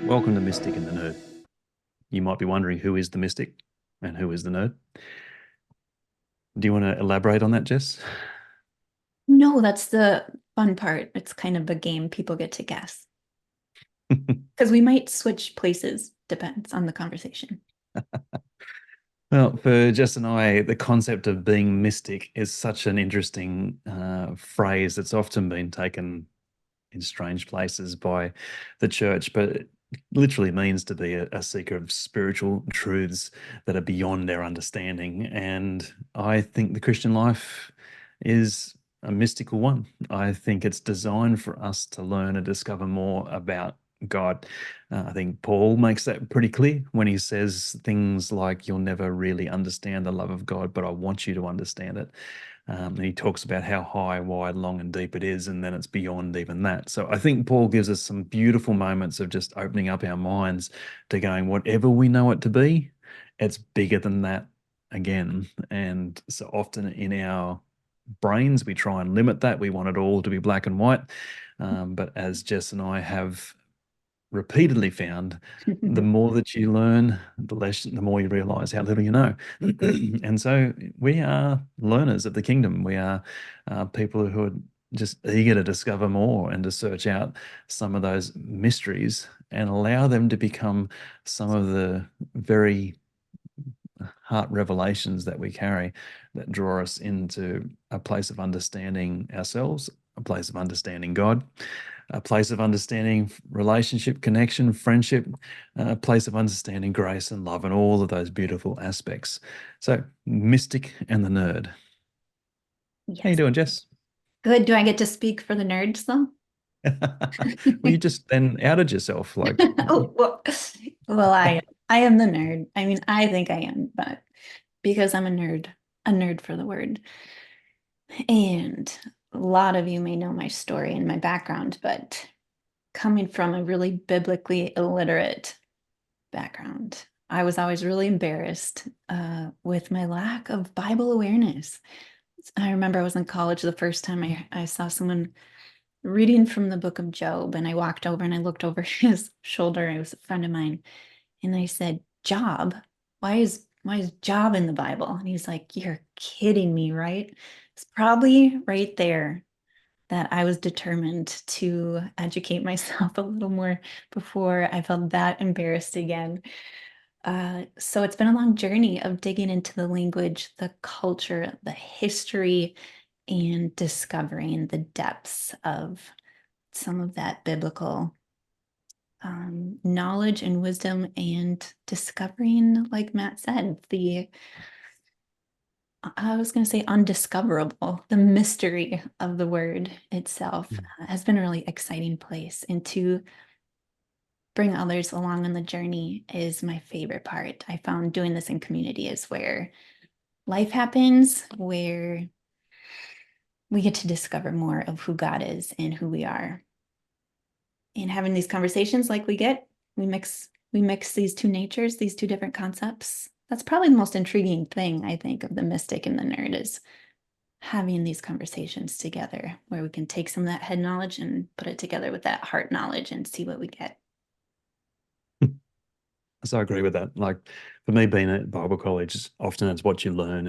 Welcome to Mystic and the Nerd. You might be wondering who is the mystic and who is the nerd. Do you want to elaborate on that, Jess? No, that's the fun part. It's kind of a game people get to guess. Because we might switch places, depends on the conversation. Well, for Jess and I, the concept of being mystic is such an interesting phrase that's often been taken in strange places by the church, but it literally means to be a seeker of spiritual truths that are beyond our understanding. And I think the Christian life is a mystical one. I think it's designed for us to learn and discover more about God. I think Paul makes that pretty clear when he says things like, "You'll never really understand the love of God, but I want you to understand it." And he talks about how high, wide, long, and deep it is, and then it's beyond even that. So I think Paul gives us some beautiful moments of just opening up our minds to going, whatever we know it to be, it's bigger than that again. And so often in our brains, we try and limit that. We want it all to be black and white. But as Jess and I have repeatedly found, the more that you learn, the more you realize how little you know. And so we are learners of the kingdom. We are people who are just eager to discover more and to search out some of those mysteries and allow them to become some of the very heart revelations that we carry that draw us into a place of understanding ourselves, a place of understanding God, a place of understanding relationship, connection, friendship, a place of understanding grace and love and all of those beautiful aspects. So, mystic and the nerd. How you Yes. doing, Jess? Good. Do I get to speak for the nerds though? Well, you just then outed yourself. Like, Oh, well, I am the nerd. I mean, I think I am, but because I'm a nerd for the word. And a lot of you may know my story and my background, but coming from a really biblically illiterate background, I was always really embarrassed with my lack of Bible awareness. I remember I was in college the first time I saw someone reading from the book of Job, and I walked over and I looked over his shoulder. It was a friend of mine, and I said, "Job? Why is Job in the Bible?" And he's like, "You're kidding me, right?" It's probably right there that I was determined to educate myself a little more before I felt that embarrassed again. So it's been a long journey of digging into the language, the culture, the history, and discovering the depths of some of that biblical knowledge and wisdom, and discovering, like Matt said, I was going to say undiscoverable, the mystery of the word itself has been a really exciting place. And to bring others along on the journey is my favorite part. I found doing this in community is where life happens, where we get to discover more of who God is and who we are. And having these conversations like we get, we mix these two natures, these two different concepts. That's probably the most intriguing thing, I think, of the mystic and the nerd is having these conversations together where we can take some of that head knowledge and put it together with that heart knowledge and see what we get. so I agree with that. Like for me, being at Bible college, often it's what you learn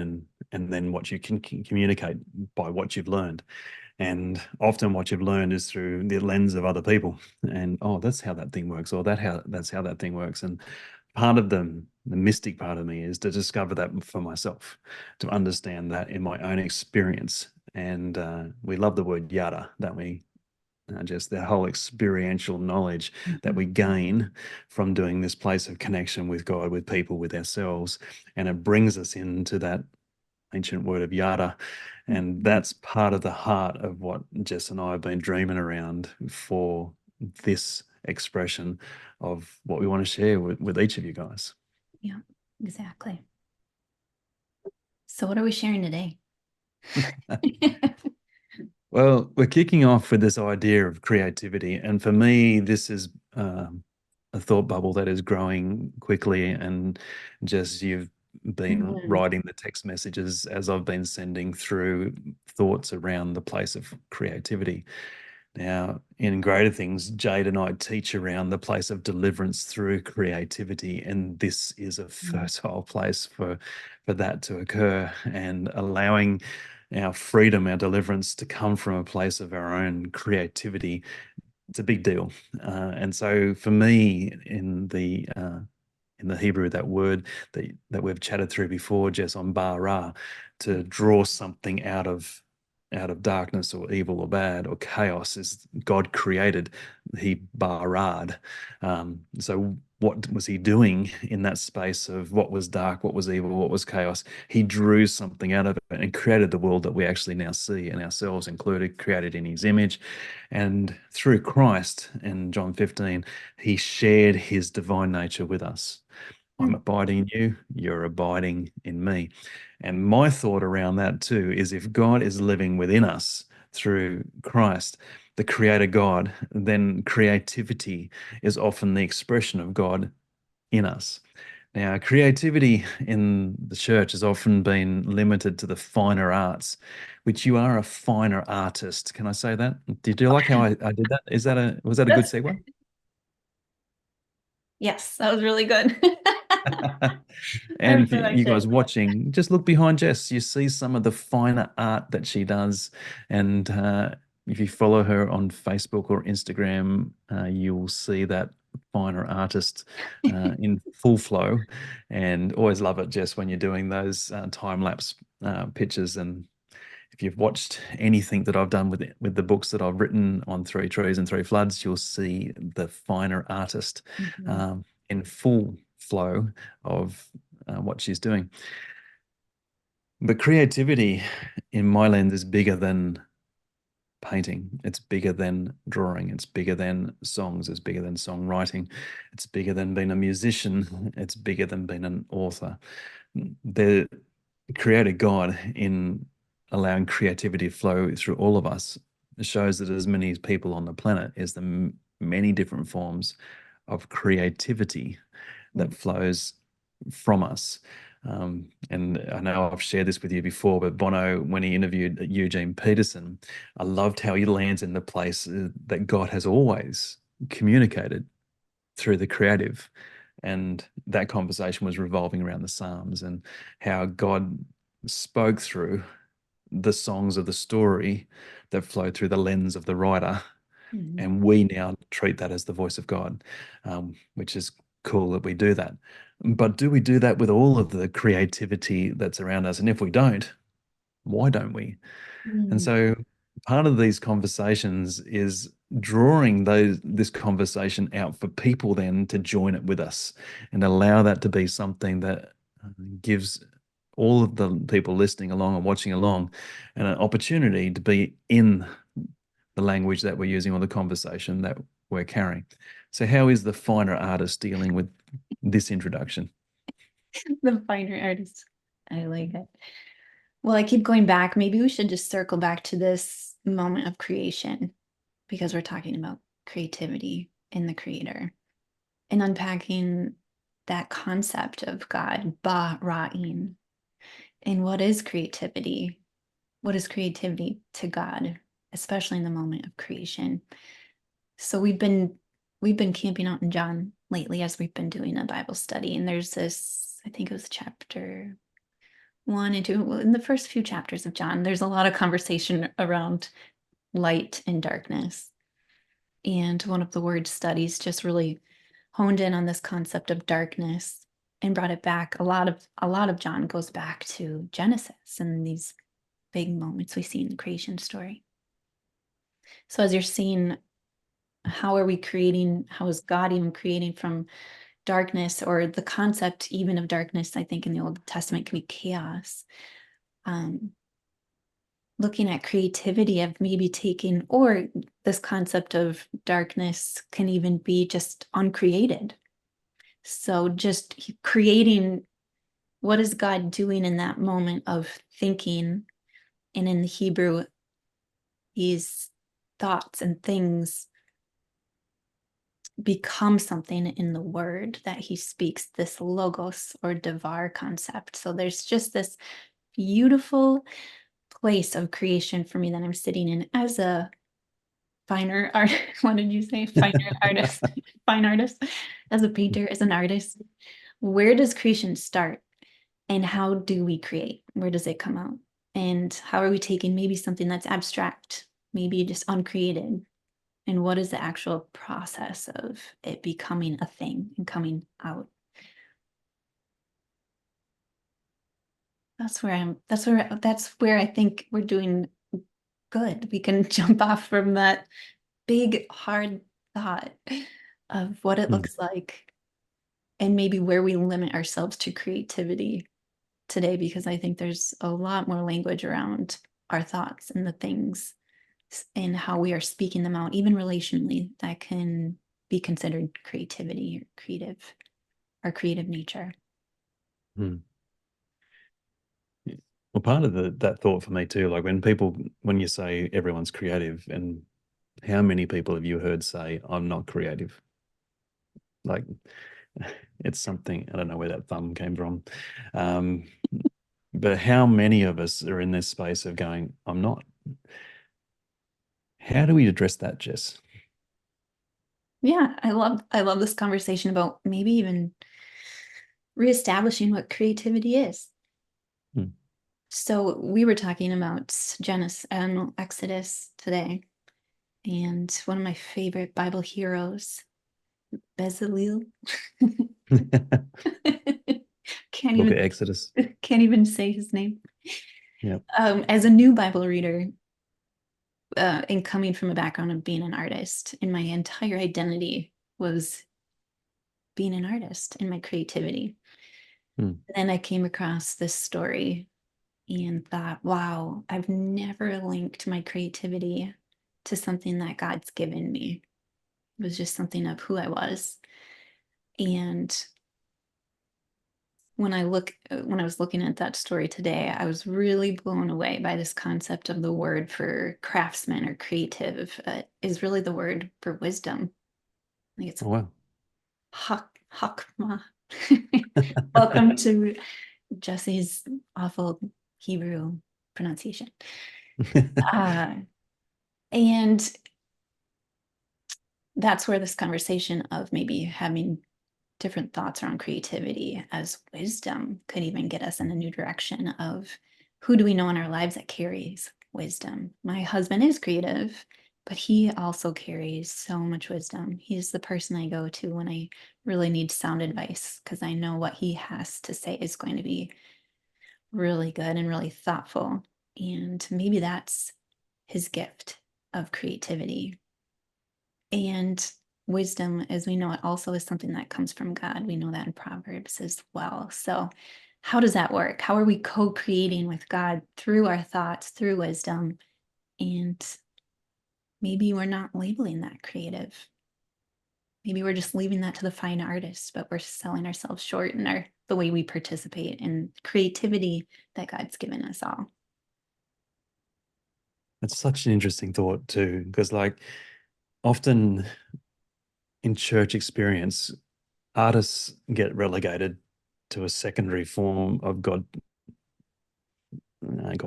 and then what you can communicate by what you've learned. And often what you've learned is through the lens of other people. And oh, that's how that thing works, or that's how that thing works. And part of the mystic part of me is to discover that for myself, to understand that in my own experience. And we love the word yada, don't we? Just the whole experiential knowledge that we gain from doing this place of connection with God, with people, with ourselves. And it brings us into that ancient word of yada. And that's part of the heart of what Jess and I have been dreaming around for this expression of what we want to share with each of you guys. Yeah, exactly. So what are we sharing today? Well, we're kicking off with this idea of creativity. And for me, this is a thought bubble that is growing quickly. And Jess, you've been Mhm. writing the text messages, as I've been sending through thoughts around the place of creativity. Now, in Greater Things, Jade and I teach around the place of deliverance through creativity, and this is a fertile place for that to occur, and allowing our freedom, our deliverance to come from a place of our own creativity. It's a big deal. And so for me, in the Hebrew, that word that we've chatted through before, Jess, on bara, to draw something out of darkness or evil or bad or chaos, is God created. He barad. So what was he doing in that space of what was dark, what was evil, what was chaos? He drew something out of it and created the world that we actually now see, and ourselves included, created in his image. And through Christ in John 15, he shared his divine nature with us. I'm abiding in you, you're abiding in me. And my thought around that too is, if God is living within us through Christ, the creator God, then creativity is often the expression of God in us. Now, creativity in the church has often been limited to the finer arts, which you are a finer artist. Can I say that? Did you like how I did that? Was that a good That's segue? yes, that was really good. I And for really you liked guys it. watching, just look behind Jess. You see some of the finer art that she does. And if you follow her on Facebook or Instagram, you will see that finer artist in full flow. And always love it, Jess, when you're doing those time lapse pictures. And if you've watched anything that I've done with the books that I've written on Three Trees and Three Floods, you'll see the finer artist Mhm. in full flow of what she's doing. But creativity, in my lens, is bigger than painting. It's bigger than drawing. It's bigger than songs. It's bigger than songwriting. It's bigger than being a musician. It's bigger than being an author. The creator God, in allowing creativity to flow through all of us, shows that as many people on the planet is the many different forms of creativity that flows from us. And I know I've shared this with you before, but Bono, when he interviewed Eugene Peterson, I loved how he lands in the place that God has always communicated through the creative. And that conversation was revolving around the Psalms and how God spoke through the songs of the story that flow through the lens of the writer. Mhm. And we now treat that as the voice of God, which is cool that we do that. But do we do that with all of the creativity that's around us? And if we don't, why don't we? And Mhm. so part of these conversations is drawing this conversation out for people then to join it with us and allow that to be something that gives all of the people listening along and watching along and an opportunity to be in the language that we're using or the conversation that we're carrying. So how is the finer artist dealing with this introduction? The finer artist. I like it. Well, I keep going back. Maybe we should just circle back to this moment of creation because we're talking about creativity in the creator and unpacking that concept of God, ba ra'in. And what is creativity? What is creativity to God, especially in the moment of creation? So we've been camping out in John lately as we've been doing a Bible study. And there's this, I think it was chapter 1 and 2. Well, in the first few chapters of John, there's a lot of conversation around light and darkness. And one of the word studies just really honed in on this concept of darkness and brought it back. A lot of John goes back to Genesis and these big moments we see in the creation story. So as you're seeing, how are we creating, how is God even creating from darkness, or the concept even of darkness, I think in the Old Testament can be chaos. Um, Looking at creativity of maybe taking, or this concept of darkness can even be just uncreated. So just creating, what is God doing in that moment of thinking? And in the Hebrew, these thoughts and things become something in the word that he speaks, this logos or devar concept. So there's just this beautiful place of creation for me that I'm sitting in as a finer art. What did you say? Finer artist, fine artist, as a painter, as an artist. Where does creation start? And how do we create? Where does it come out? And how are we taking maybe something that's abstract, maybe just uncreated? And what is the actual process of it becoming a thing and coming out? That's where I think we're doing good. We can jump off from that big, hard thought of what it Hmm. looks like and maybe where we limit ourselves to creativity today, because I think there's a lot more language around our thoughts and the things and how we are speaking them out, even relationally, that can be considered creativity or creative nature. Hmm. Well, part of that thought for me too, like when you say everyone's creative, and how many people have you heard say, I'm not creative? Like, it's something, I don't know where that thumb came from. Um, but how many of us are in this space of going, I'm not? How do we address that, Jess? Yeah, I love this conversation about maybe even reestablishing what creativity is. Hmm. So we were talking about Genesis and Exodus today, and one of my favorite Bible heroes, Bezalel. can't Book even of Exodus. can't even say his name. Yeah. As a new Bible reader, and coming from a background of being an artist, and my entire identity was being an artist and my creativity. Hmm. And then I came across this story and thought, wow, I've never linked my creativity to something that God's given me. It was just something of who I was. And when I was looking at that story today, I was really blown away by this concept of the word for craftsman or creative is really the word for wisdom. I think it's Oh, wow. hakma. Welcome to Jessie's awful Hebrew pronunciation. Uh, and that's where this conversation of maybe having different thoughts around creativity as wisdom could even get us in a new direction of who do we know in our lives that carries wisdom. My husband is creative, but he also carries so much wisdom. He's the person I go to when I really need sound advice because I know what he has to say is going to be really good and really thoughtful. And maybe that's his gift of creativity. And wisdom, as we know, it also is something that comes from God. We know that in Proverbs as well. So, how does that work? How are we co creating with God through our thoughts, through wisdom? And maybe we're not labeling that creative. Maybe we're just leaving that to the fine artists, but we're selling ourselves short in the way we participate in creativity that God's given us all. It's such an interesting thought too, because like often in church experience, artists get relegated to a secondary form of God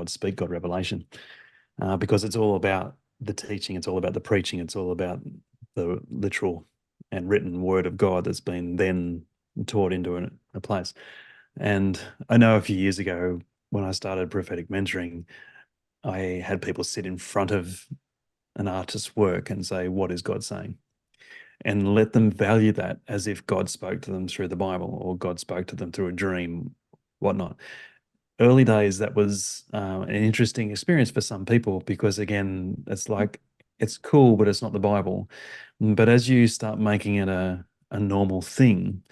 speak, God revelation, because it's all about the teaching, it's all about the preaching, it's all about the literal and written word of God that's been then taught into a place. And I know a few years ago when I started prophetic mentoring, I had people sit in front of an artist's work and say, what is God saying? And let them value that as if God spoke to them through the Bible or God spoke to them through a dream, whatnot. Early days, that was an interesting experience for some people because, again, it's like it's cool, but it's not the Bible. But as you start making it a normal thing,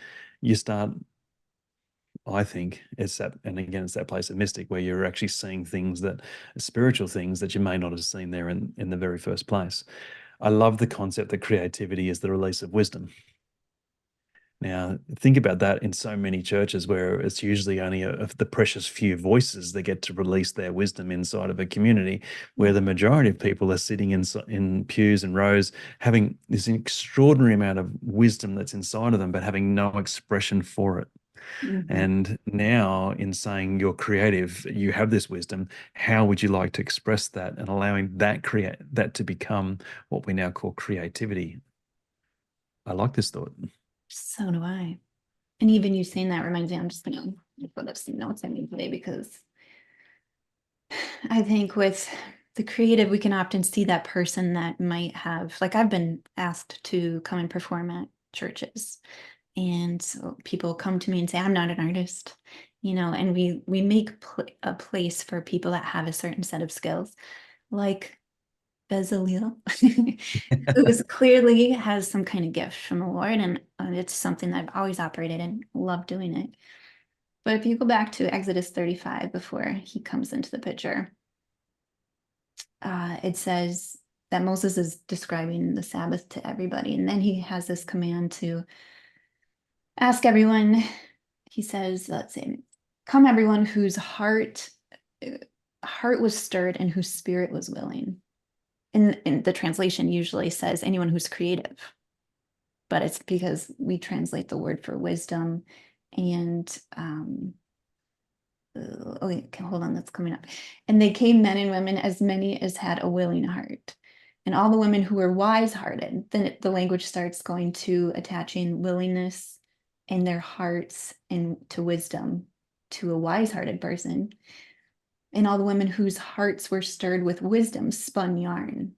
you start, I think, it's that, and again, it's that place of mystic where you're actually seeing things that, spiritual things that you may not have seen there in the very first place. I love the concept that creativity is the release of wisdom. Now, think about that in so many churches where it's usually only of the precious few voices that get to release their wisdom inside of a community, where Mm, the majority of people are sitting in pews and rows, having this extraordinary amount of wisdom that's inside of them, but having no expression for it. mhm. And now, in saying you're creative, you have this wisdom. How would you like to express that, and allowing that to become what we now call creativity? I like this thought. So do I. And even you saying that reminds me, I'm just gonna put up some notes I made today because I think with the creative, we can often see that person that might have, like, I've been asked to come and perform at churches, and so people come to me and say, I'm not an artist, and we make a place for people that have a certain set of skills, like Bezalel, who is clearly has some kind of gift from the Lord, and it's something that I've always operated in, love doing it. But if you go back to Exodus 35 before he comes into the picture, it says that Moses is describing the Sabbath to everybody. And then he has this command to ask everyone. He says, let's see, come everyone whose heart was stirred and whose spirit was willing. In the translation usually says anyone who's creative, but it's because we translate the word for wisdom and oh, wait, hold on, that's coming up. And they came men and women, as many as had a willing heart. And all the women who were wise-hearted, then the language starts going to attaching willingness in their hearts and to wisdom to a wise-hearted person. And all the women whose hearts were stirred with wisdom spun yarn.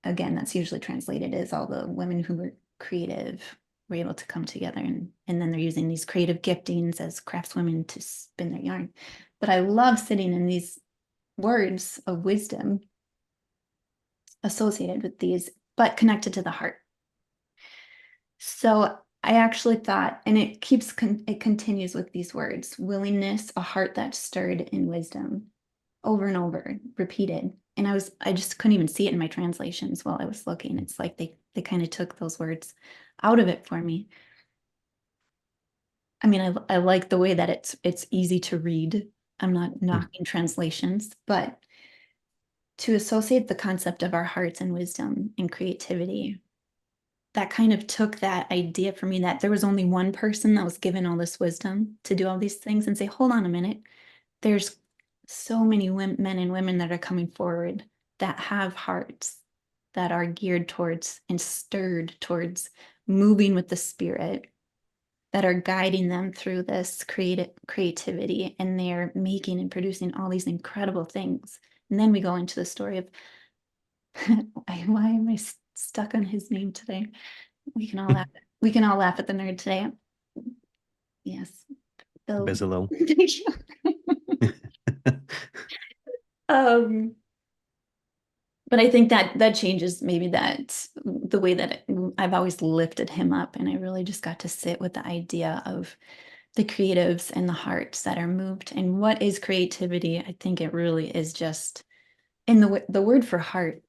Again, that's usually translated as all the women who were creative were able to come together, and then they're using these creative giftings as craftswomen to spin their yarn. But I love sitting in these words of wisdom associated with these, but connected to the heart. So I actually thought, and it continues with these words: willingness, a heart that's stirred in wisdom, over and over, repeated. And I just couldn't even see it in my translations while I was looking. It's like they kind of took those words out of it for me. I mean, I like the way that it's easy to read. I'm not knocking translations, but to associate the concept of our hearts and wisdom and creativity, that kind of took that idea for me that there was only one person that was given all this wisdom to do all these things, and say, hold on a minute, there's so many men and women that are coming forward that have hearts that are geared towards and stirred towards moving with the spirit, that are guiding them through this creativity, and they're making and producing all these incredible things. And then we go into the story of why am I stuck on his name today? We can all laugh. We can all laugh at the nerd today. Yes, Bill. Bezalel. Thank you. Um, but I think that changes maybe that the way that I've always lifted him up, and I really just got to sit with the idea of the creatives and the hearts that are moved. And what is creativity? I think it really is just, and the word for heart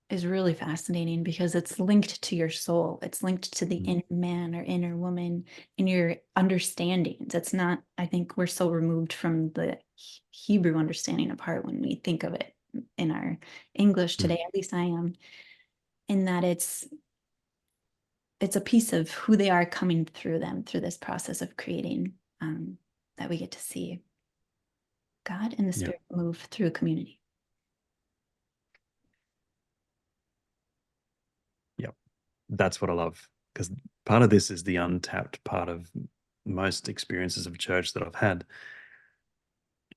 is really fascinating because it's linked to your soul. It's linked to the inner man or inner woman in your understandings. It's not, I think we're so removed from the Hebrew understanding of heart when we think of it in our English today, at least I am, in that it's a piece of who they are coming through them through this process of creating, that we get to see God and the Yeah. Spirit move through a community. Yep. That's what I love, because part of this is the untapped part of most experiences of church that I've had.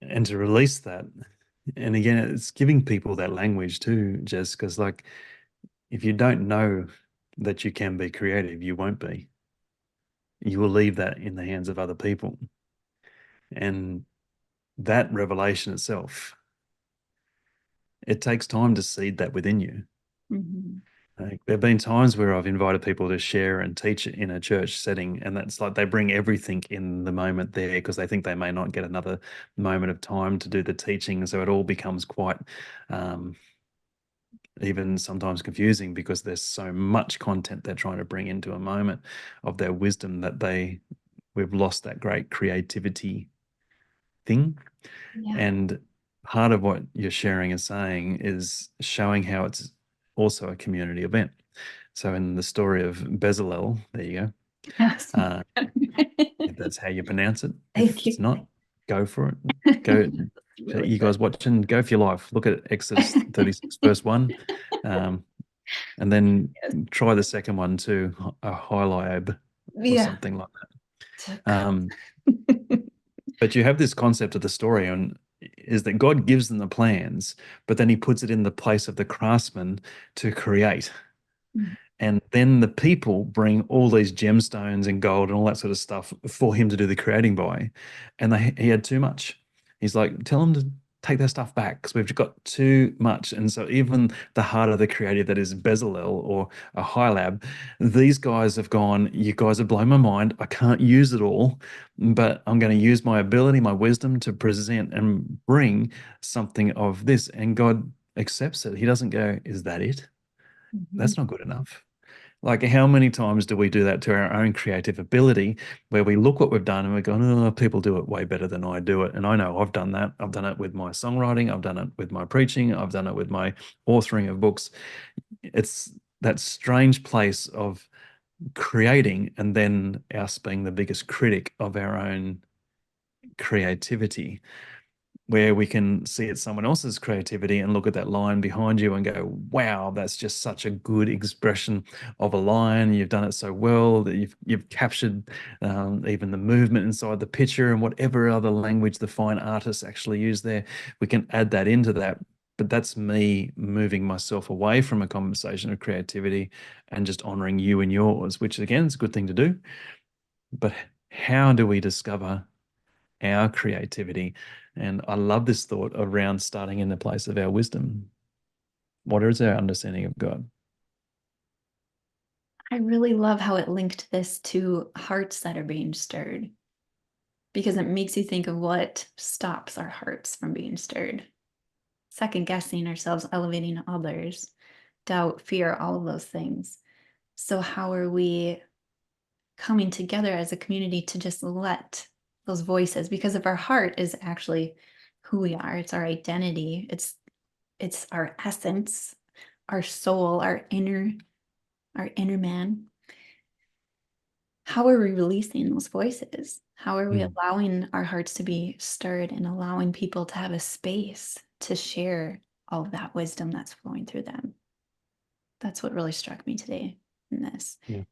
And to release that, and again, it's giving people that language too, Jess, because like if you don't know that you can be creative, you won't be. You will leave that in the hands of other people. And that revelation itself, it takes time to seed that within you. Mm-hmm. Like, there have been times where I've invited people to share and teach in a church setting, and that's like they bring everything in the moment there because they think they may not get another moment of time to do the teaching. So it all becomes quite um, even sometimes confusing because there's so much content they're trying to bring into a moment of their wisdom that we've lost that great creativity thing. Yeah. And part of what you're sharing and saying is showing how it's also a community event. So in the story of Bezalel, there you go. Yes. Uh, if that's how you pronounce it. If Thank it's you. not, go for it. Go. It's So really you good. guys watching, go for your life. Look at Exodus 36, verse 1. Um, and then Yes. try the second one too, a highliab or Yeah. something like that. But you have this concept of the story and is that God gives them the plans, but then he puts it in the place of the craftsman to create. And then the people bring all these gemstones and gold and all that sort of stuff for him to do the creating by. And he had too much. He's like, tell him to take their stuff back because we've got too much. And so even the heart of the creative that is Bezalel or a high lab, these guys have gone, you guys have blown my mind. I can't use it all, but I'm going to use my ability, my wisdom to present and bring something of this. And God accepts it. He doesn't go, is that it? Mhm. That's not good enough. Like, how many times do we do that to our own creative ability where we look what we've done and we go, oh, people do it way better than I do it. And I know I've done that. I've done it with my songwriting. I've done it with my preaching. I've done it with my authoring of books. It's that strange place of creating and then us being the biggest critic of our own creativity, where we can see it's someone else's creativity and look at that line behind you and go, wow, that's just such a good expression of a line. You've done it so well that you've captured even the movement inside the picture and whatever other language the fine artists actually use there. We can add that into that. But that's me moving myself away from a conversation of creativity and just honoring you and yours, which again is a good thing to do. But how do we discover our creativity? And I love this thought around starting in the place of our wisdom. What is our understanding of God? I really love how it linked this to hearts that are being stirred because it makes you think of what stops our hearts from being stirred. Second guessing ourselves, elevating others, doubt, fear, all of those things. So, how are we coming together as a community to just let those voices, because if our heart is actually who we are, it's our identity, it's our essence, our soul, our inner man. How are we releasing those voices? How are we Mm, allowing our hearts to be stirred and allowing people to have a space to share all of that wisdom that's flowing through them? That's what really struck me today in this. yeah.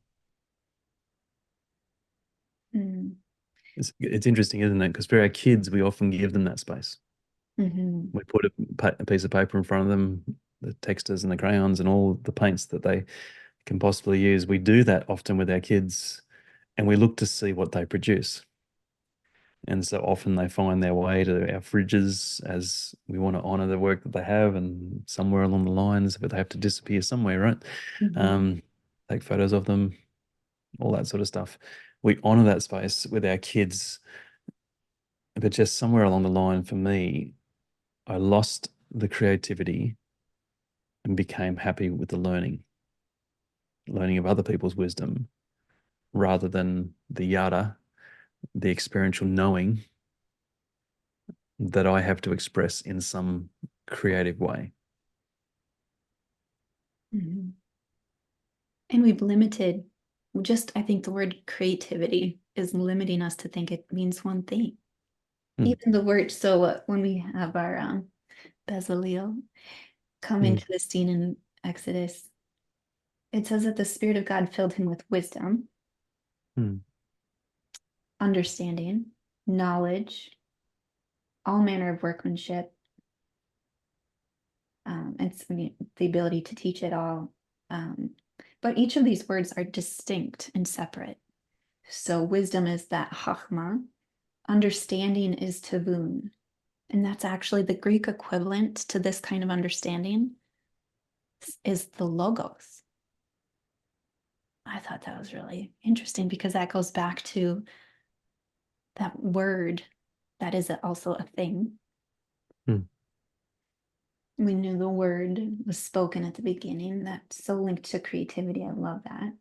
Mm. It's interesting, isn't it? Because for our kids, we often give them that space. Mhm. We put a piece of paper in front of them, the textures and the crayons and all the paints that they can possibly use. We do that often with our kids and we look to see what they produce. And so often they find their way to our fridges as we want to honor the work that they have. And somewhere along the lines, but they have to disappear somewhere, right? Mhm. Um, take photos of them, all that sort of stuff. We honor that space with our kids. But just somewhere along the line, for me, I lost the creativity and became happy with the learning of other people's wisdom rather than the yada, the experiential knowing that I have to express in some creative way. Mhm. And we've limited, just, I think the word creativity is limiting us to think it means one thing. Mm, Even the word, so when we have our Bezalel come mm, into the scene in Exodus, it says that the Spirit of God filled him with wisdom, mm, understanding, knowledge, all manner of workmanship. It's the ability to teach it all. Um, but each of these words are distinct and separate. So wisdom is that chachma, understanding is tavun. And that's actually the Greek equivalent to this kind of understanding is the logos. I thought that was really interesting because that goes back to that word that is also a thing. mm. We knew the word was spoken at the beginning. That's so linked to creativity. I love that.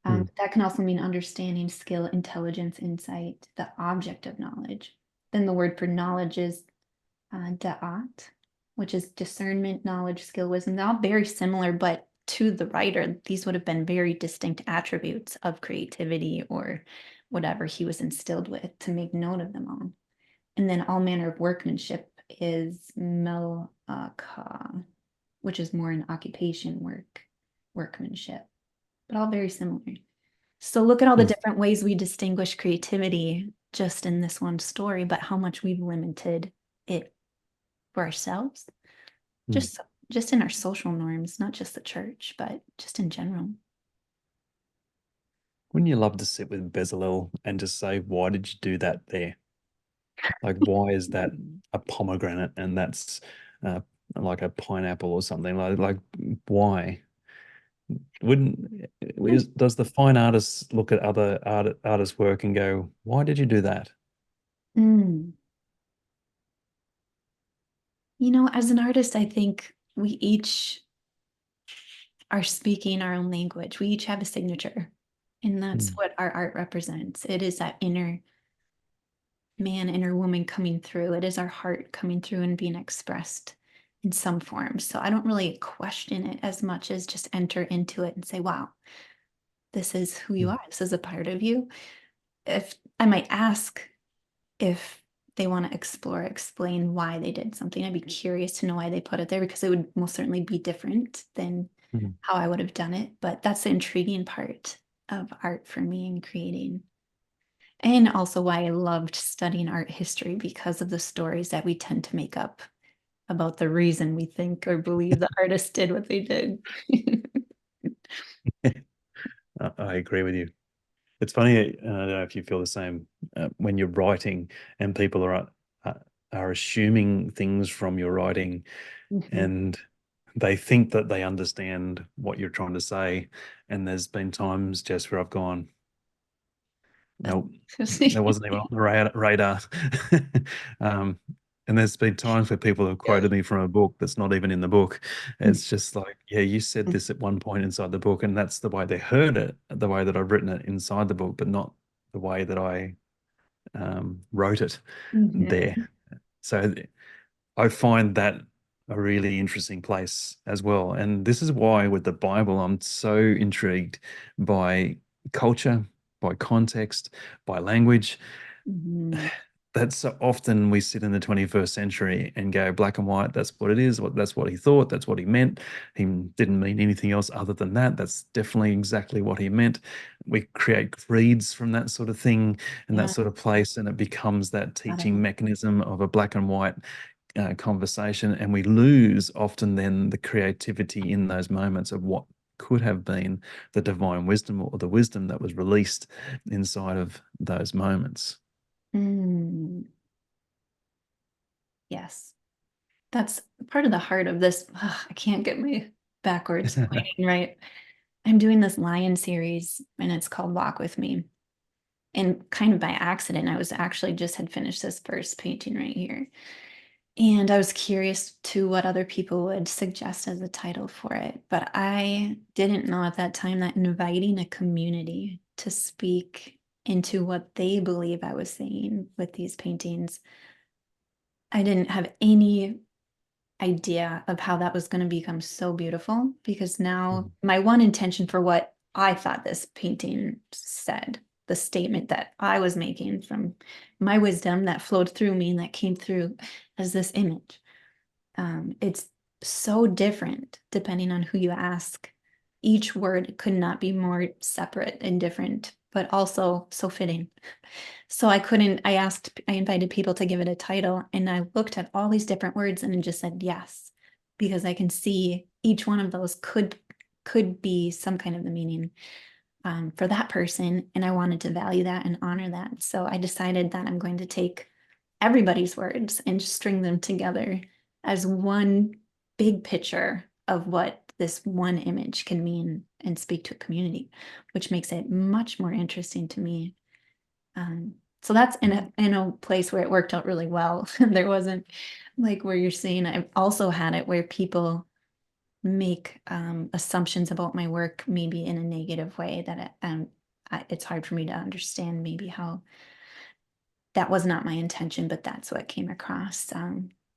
Mm, That can also mean understanding, skill, intelligence, insight, the object of knowledge. Then the word for knowledge is da'at, which is discernment, knowledge, skill, wisdom. They're all very similar, but to the writer, these would have been very distinct attributes of creativity or whatever he was instilled with to make note of them all. And then all manner of workmanship is melaka, which is more an occupation workmanship, but all very similar. So look at all the mm, different ways we distinguish creativity just in this one story, but how much we've limited it for ourselves, mm. just just in our social norms, not just the church, but just in general. Wouldn't you love to sit with Bezalel and just say, why did you do that there? Like, why is that a pomegranate and that's uh, like a pineapple or something? Like why? Wouldn't does the fine artist look at other artists' work and go, why did you do that? Mm. You know, as an artist, I think we each are speaking our own language. We each have a signature, and that's Mm, what our art represents. It is that inner man, inner woman coming through. It is our heart coming through and being expressed in some form. So I don't really question it as much as just enter into it and say, wow, this is who you mm, are. This is a part of you. If I might ask if they want to explore, explain why they did something, I'd be curious to know why they put it there because it would most certainly be different than mm. how I would have done it. But that's the intriguing part of art for me and creating. And also why I loved studying art history because of the stories that we tend to make up about the reason we think or believe the artist did what they did. I agree with you. It's funny. I don't know if you feel the same when you're writing and people uh, are assuming things from your writing, Mhm. and they think that they understand what you're trying to say. And there's been times just where I've gone, nope, that wasn't even on the radar. um, and there's been times where people have Yeah. quoted me from a book that's not even in the book. It's just like, yeah, you said this at one point inside the book, and that's the way they heard it, the way that I've written it inside the book, but not the way that I wrote it there. Mhm. So I find that a really interesting place as well. And this is why with the Bible, I'm so intrigued by culture, by context, by language. Mhm. That's so often we sit in the 21st century and go black and white. That's what it is. That's what he thought. That's what he meant. He didn't mean anything else other than that. That's definitely exactly what he meant. We create creeds from that sort of thing and that Yeah, sort of place, and it becomes that got it. teaching mechanism of a black and white conversation, and we lose often then the creativity in those moments of what could have been the divine wisdom or the wisdom that was released inside of those moments. Mm, yes. That's part of the heart of this. I can't get my backwards pointing right. I'm doing this lion series and it's called Walk With Me. And kind of by accident, I was actually just had finished this first painting right here. And I was curious to what other people would suggest as a title for it. But I didn't know at that time that inviting a community to speak into what they believe I was saying with these paintings, I didn't have any idea of how that was going to become so beautiful because now my one intention for what I thought this painting said, the statement that I was making from my wisdom that flowed through me and that came through as this image. It's so different depending on who you ask. Each word could not be more separate and different, but also so fitting. So I invited people to give it a title, and I looked at all these different words and just said yes, because I can see each one of those could be some kind of the meaning for that person, and I wanted to value that and honor that. So I decided that I'm going to take everybody's words and just string them together as one big picture of what this one image can mean and speak to a community, which makes it much more interesting to me. So that's in a place where it worked out really well. There wasn't like where you're saying. I've also had it where people make assumptions about my work, maybe in a negative way that it's hard for me to understand maybe how that was not my intention, but that's what came across.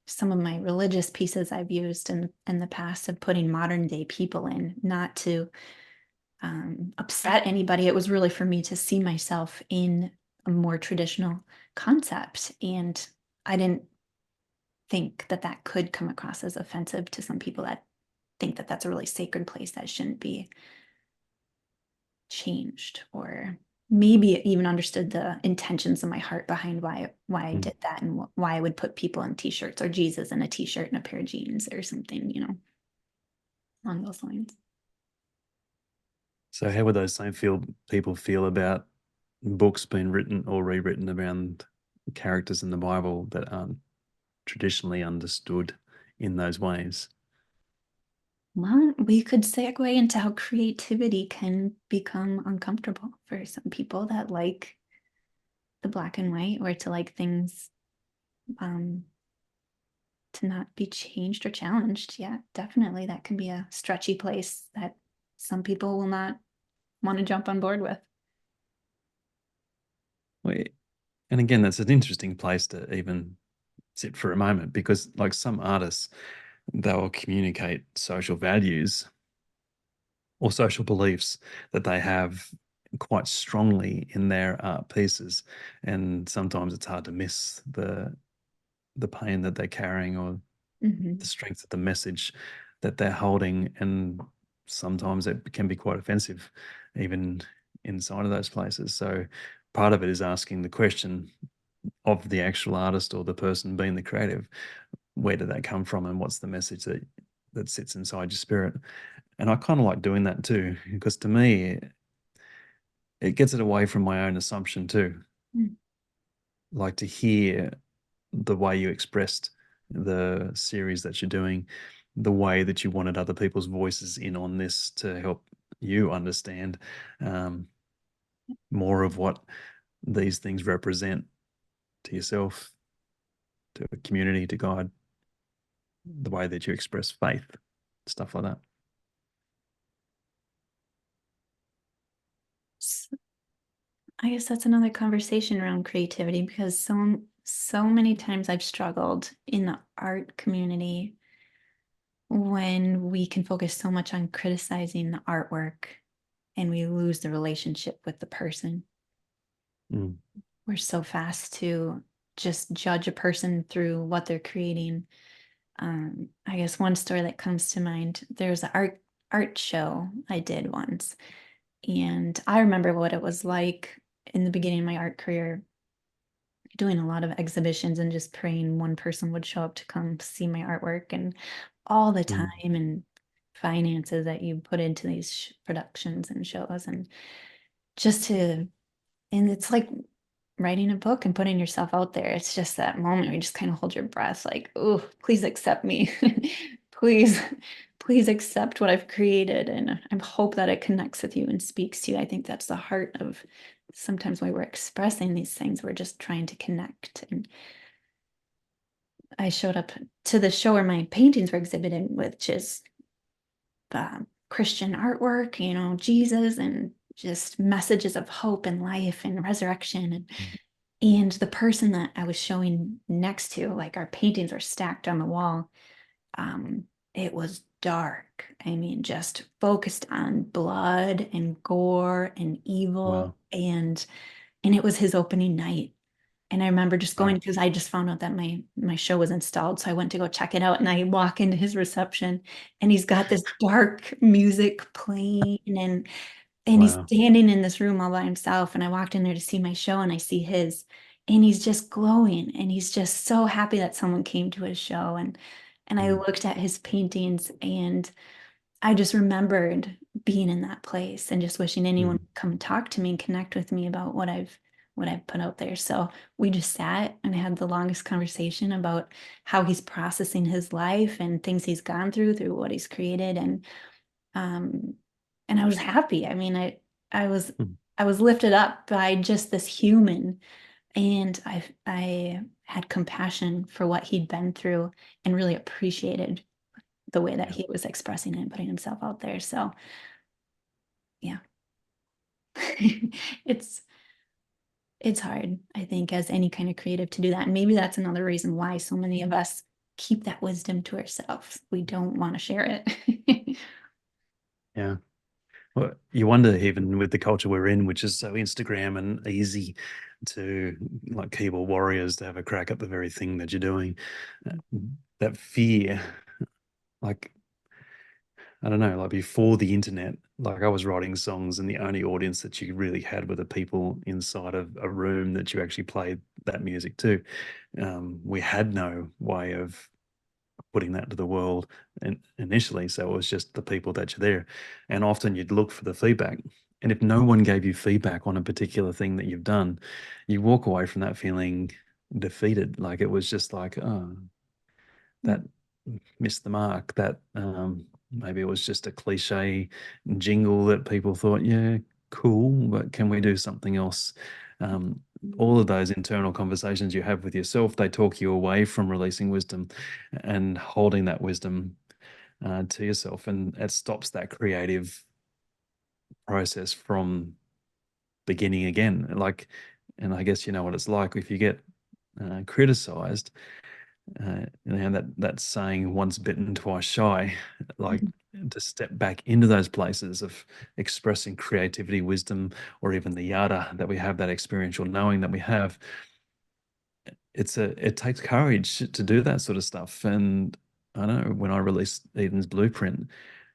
Some of my religious pieces I've used in the past of putting modern day people in, not to upset anybody. It was really for me to see myself in a more traditional concept. And I didn't think that that could come across as offensive to some people that think that that's a really sacred place that shouldn't be changed, or maybe even understood the intentions of my heart behind why I Mm. did that, and why I would put people in t-shirts, or Jesus in a t-shirt and a pair of jeans or something, along those lines. So how would those same people feel about books being written or rewritten around characters in the Bible that aren't traditionally understood in those ways? Well, we could segue into how creativity can become uncomfortable for some people that like the black and white, or to like things um, to not be changed or challenged. Yeah, definitely. That can be a stretchy place that some people will not want to jump on board with. Well, and again, that's an interesting place to even sit for a moment because, like some artists, they'll communicate social values or social beliefs that they have quite strongly in their art pieces, and sometimes it's hard to miss the pain that they're carrying or the Mhm. strength of the message that they're holding, and sometimes it can be quite offensive, even inside of those places. So, part of it is asking the question of the actual artist or the person being the creative: where did that come from, and what's the message that sits inside your spirit? And I kind of like doing that too, because to me, it gets it away from my own assumption too. Mm. Like to hear the way you expressed the series that you're doing, the way that you wanted other people's voices in on this to help you understand um, more of what these things represent to yourself, to a community, to God, the way that you express faith, stuff like that. S- I guess that's another conversation around creativity, because so many times I've struggled in the art community when we can focus so much on criticizing the artwork and we lose the relationship with the person. Mm, We're so fast to just judge a person through what they're creating. I guess one story that comes to mind, there's an art show I did once, and I remember what it was like in the beginning of my art career, doing a lot of exhibitions and just praying one person would show up to come see my artwork, and all the time mm, and finances that you put into these productions and shows, and just to and it's like writing a book and putting yourself out there. It's just that moment where you just kind of hold your breath, like, oh, please accept me. Please, please accept what I've created. And I hope that it connects with you and speaks to you. I think that's the heart of sometimes why we're expressing these things. We're just trying to connect. And I showed up to the show where my paintings were exhibited, which is Christian artwork, Jesus, and just messages of hope and life and resurrection. mm. And the person that I was showing next to, like our paintings are stacked on the wall, um, it was dark. I mean, just focused on blood and gore and evil. Wow. And it was his opening night. And I remember just going, Wow. because I just found out that my show was installed. So I went to go check it out, and I walk into his reception and he's got this dark music playing, and he's Wow. standing in this room all by himself. And I walked in there to see my show, and I see his, and he's just glowing, and he's just so happy that someone came to his show. And I Mm, looked at his paintings, and I just remembered being in that place and just wishing anyone mm, would come and talk to me and connect with me about what I've put out there. So we just sat and had the longest conversation about how he's processing his life and things he's gone through what he's created. Um and I was happy. I mean, I was mm, I was lifted up by just this human And I had compassion for what he'd been through and really appreciated the way that Yeah. he was expressing it and putting himself out there. So yeah. it's it's hard, I think, as any kind of creative to do that. And maybe that's another reason why so many of us keep that wisdom to ourselves. We don't want to share it. Yeah. Well, you wonder, even with the culture we're in, which is so Instagram and easy to, like keyboard warriors, to have a crack at the very thing that you're doing, uh, that fear, like, I don't know, like before the internet, like I was writing songs and the only audience that you really had were the people inside of a room that you actually played that music to. We had no way of putting that to the world initially. So it was just the people that you're there. And often you'd look for the feedback. And if no one gave you feedback on a particular thing that you've done, you walk away from that feeling defeated. Like it was just like, oh, that missed the mark. That maybe it was just a cliche jingle that people thought, yeah, cool, but can we do something else? All of those internal conversations you have with yourself, they talk you away from releasing wisdom and holding that wisdom to yourself, and it stops that creative process from beginning again. Like, and I guess you know what it's like if you get criticized. That saying, once bitten, twice shy, like to step back into those places of expressing creativity, wisdom, or even the yada that we have, that experiential knowing that we have. It takes courage to do that sort of stuff. And I know when I released Eden's Blueprint,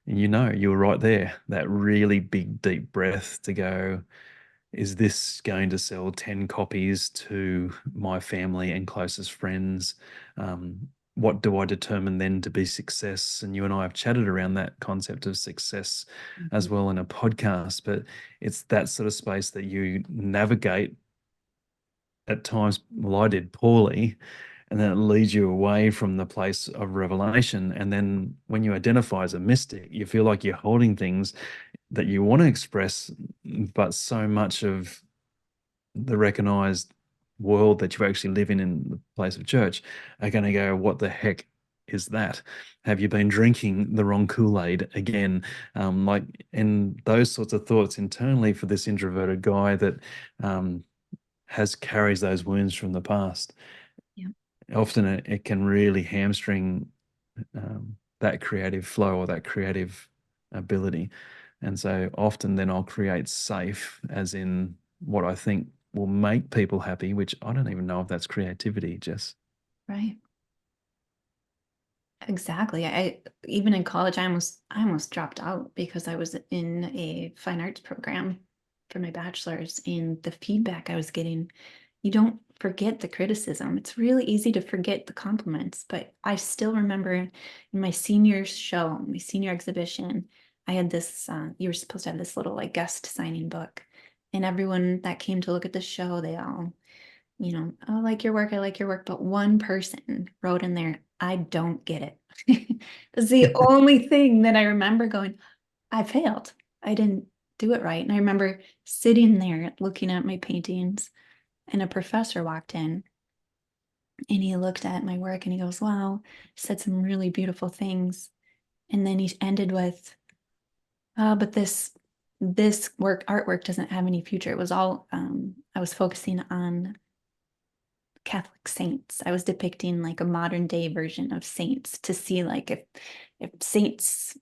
you were right there, that really big, deep breath to go, is this going to sell 10 copies to my family and closest friends? What do I determine then to be success? And you and I have chatted around that concept of success as well in a podcast, but it's that sort of space that you navigate at times. Well, I did poorly, and then it leads you away from the place of revelation. And then when you identify as a mystic, you feel like you're holding things that you want to express, but so much of the recognized world that you actually live in the place of church, are going to go, what the heck is that? Have you been drinking the wrong Kool-Aid again? Like, and those sorts of thoughts internally for this introverted guy that has carries those wounds from the past. Yeah, Often it can really hamstring that creative flow or that creative ability. And so often then I'll create safe, as in what I think will make people happy, which I don't even know if that's creativity, Jess. right. Exactly. I even in college, I almost dropped out because I was in a fine arts program for my bachelor's, and the feedback I was getting, you don't forget the criticism. It's really easy to forget the compliments, but I still remember in my senior show, my senior exhibition, I had this, you were supposed to have this little like guest signing book, and everyone that came to look at the show, they all, I like your work, I like your work. But one person wrote in there, I don't get it. That's the only thing that I remember going, I failed. I didn't do it right. And I remember sitting there looking at my paintings, and a professor walked in and he looked at my work and he goes, wow, said some really beautiful things. And then he ended with, but this artwork doesn't have any future. It was all I was focusing on Catholic saints. I was depicting like a modern day version of saints to see like if saints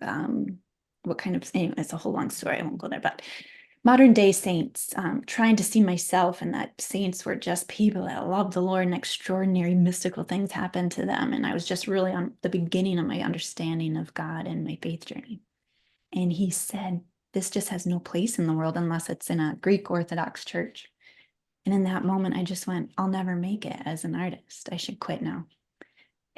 what kind of, anyway, it's a whole long story. I won't go there, but modern day saints, trying to see myself, and that saints were just people that loved the Lord and extraordinary mystical things happened to them. And I was just really on the beginning of my understanding of God and my faith journey. And he said, this just has no place in the world unless it's in a Greek Orthodox church. And in that moment, I just went, I'll never make it as an artist. I should quit now.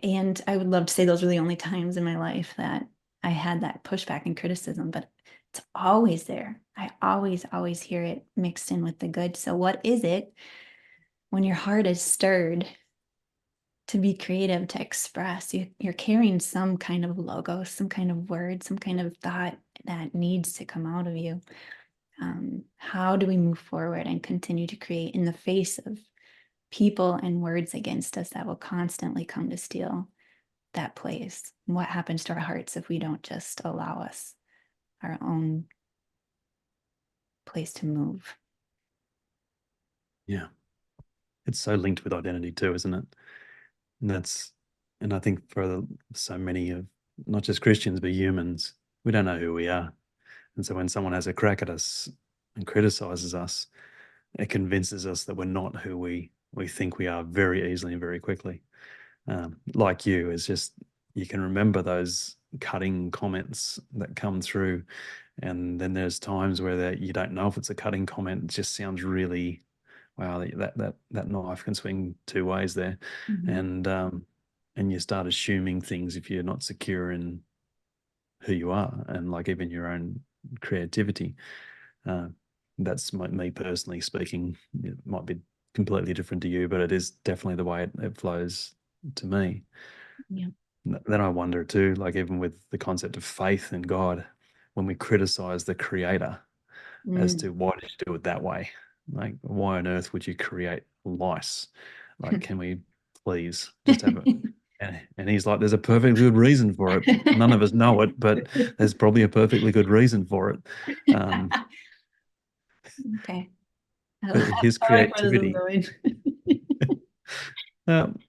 And I would love to say those were the only times in my life that I had that pushback and criticism, but it's always there. I always, always hear it mixed in with the good. So, what is it when your heart is stirred to be creative, to express? You're carrying some kind of logo, some kind of word, some kind of thought that needs to come out of you. How do we move forward and continue to create in the face of people and words against us that will constantly come to steal that place. What happens to our hearts if we don't just allow us our own place to move? Yeah. It's so linked with identity too, isn't it? And and I think for so many of not just Christians, but humans, we don't know who we are. And so when someone has a crack at us and criticizes us, it convinces us that we're not who we think we are very easily and very quickly. Like you, it's just you can remember those cutting comments that come through, and then there's times where you don't know if it's a cutting comment. It just sounds really, wow, that knife can swing two ways there, Mhm. and you start assuming things if you're not secure in who you are and like even your own creativity. Uh, that's me personally speaking. It might be completely different to you, but it is definitely the way it flows to me. Yeah. Then I wonder too, like even with the concept of faith in God, when we criticize the creator as Mm. to why did you do it that way? Like, why on earth would you create lice? Like, can we please just have it? And he's like, there's a perfectly good reason for it. None of us know it, but there's probably a perfectly good reason for it. Um, Okay. but his I like where this is creativity, going. um,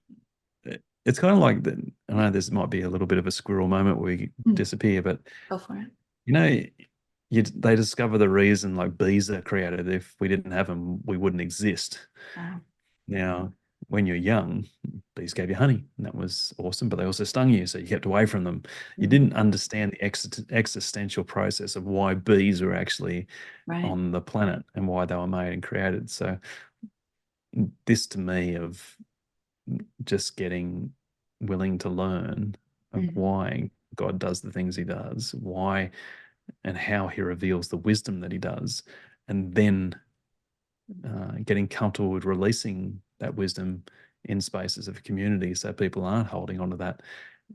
it's kind of like that. I know this might be a little bit of a squirrel moment where we Mm. disappear, but Go for it. you know, they discover the reason like bees are created. If we didn't have them, we wouldn't exist. Wow. Now, when you're young, bees gave you honey, and that was awesome, but they also stung you, so you kept away from them. You Mhm. didn't understand the existential process of why bees were actually Right. on the planet and why they were made and created. So, this to me of just getting willing to learn of Mhm. why God does the things he does, why and how he reveals the wisdom that he does, and then getting comfortable with releasing that wisdom in spaces of community so people aren't holding on to that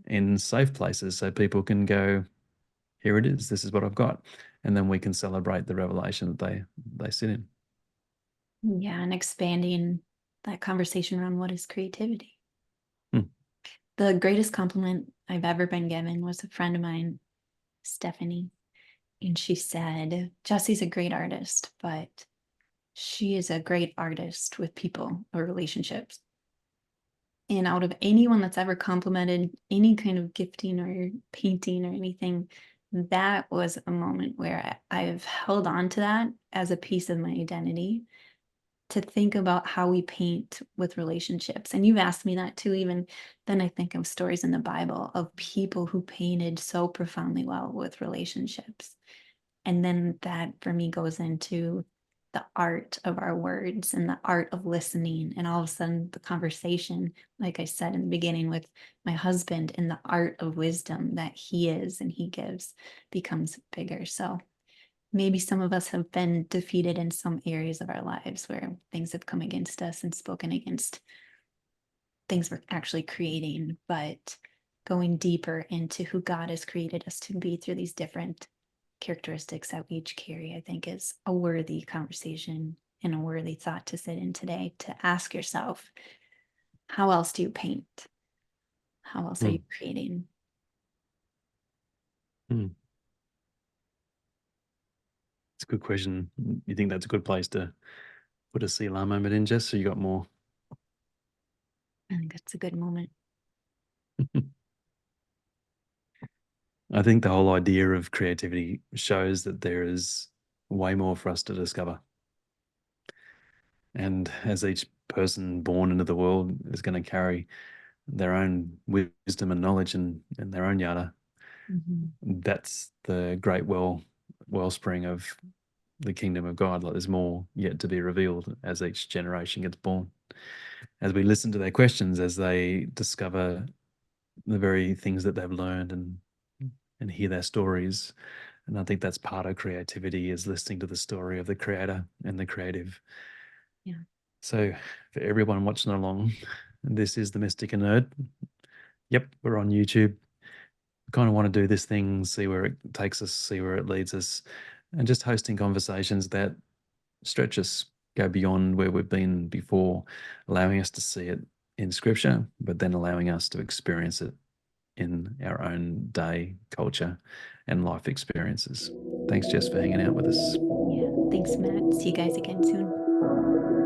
in safe places so people can go, here it is, this is what I've got. And then we can celebrate the revelation that they sit in. Yeah, and expanding that conversation around what is creativity. Hmm. The greatest compliment I've ever been given was a friend of mine, Stephanie, and she said, Jessie's a great artist, but she is a great artist with people or relationships. And out of anyone that's ever complimented any kind of gifting or painting or anything, that was a moment where I've held on to that as a piece of my identity, to think about how we paint with relationships. And you've asked me that too. Even then, I think of stories in the Bible of people who painted so profoundly well with relationships. And then that for me goes into the art of our words and the art of listening. And all of a sudden, the conversation, like I said in the beginning with my husband, and the art of wisdom that he is and he gives becomes bigger. So maybe some of us have been defeated in some areas of our lives where things have come against us and spoken against things we're actually creating, but going deeper into who God has created us to be through these different characteristics that we each carry, I think is a worthy conversation and a worthy thought to sit in today, to ask yourself, how else do you paint? How else are Hmm. you creating? Hmm. It's a good question. You think that's a good place to put a Selah moment in, Jess? So you got more? I think that's a good moment. I think the whole idea of creativity shows that there is way more for us to discover. And as each person born into the world is going to carry their own wisdom and knowledge and their own yada, Mhm. that's the great wellspring of the kingdom of God. Like there's more yet to be revealed as each generation gets born. As we listen to their questions, as they discover the very things that they've learned and hear their stories. And I think that's part of creativity is listening to the story of the creator and the creative. Yeah. So for everyone watching along, this is the Mystic and Nerd. Yep, we're on YouTube. We kind of want to do this thing, see where it takes us, see where it leads us, and just hosting conversations that stretch us, go beyond where we've been before, allowing us to see it in scripture, but then allowing us to experience it in our own day, culture, and life experiences. Thanks, Jess, for hanging out with us. Yeah. Thanks, Matt. See you guys again soon.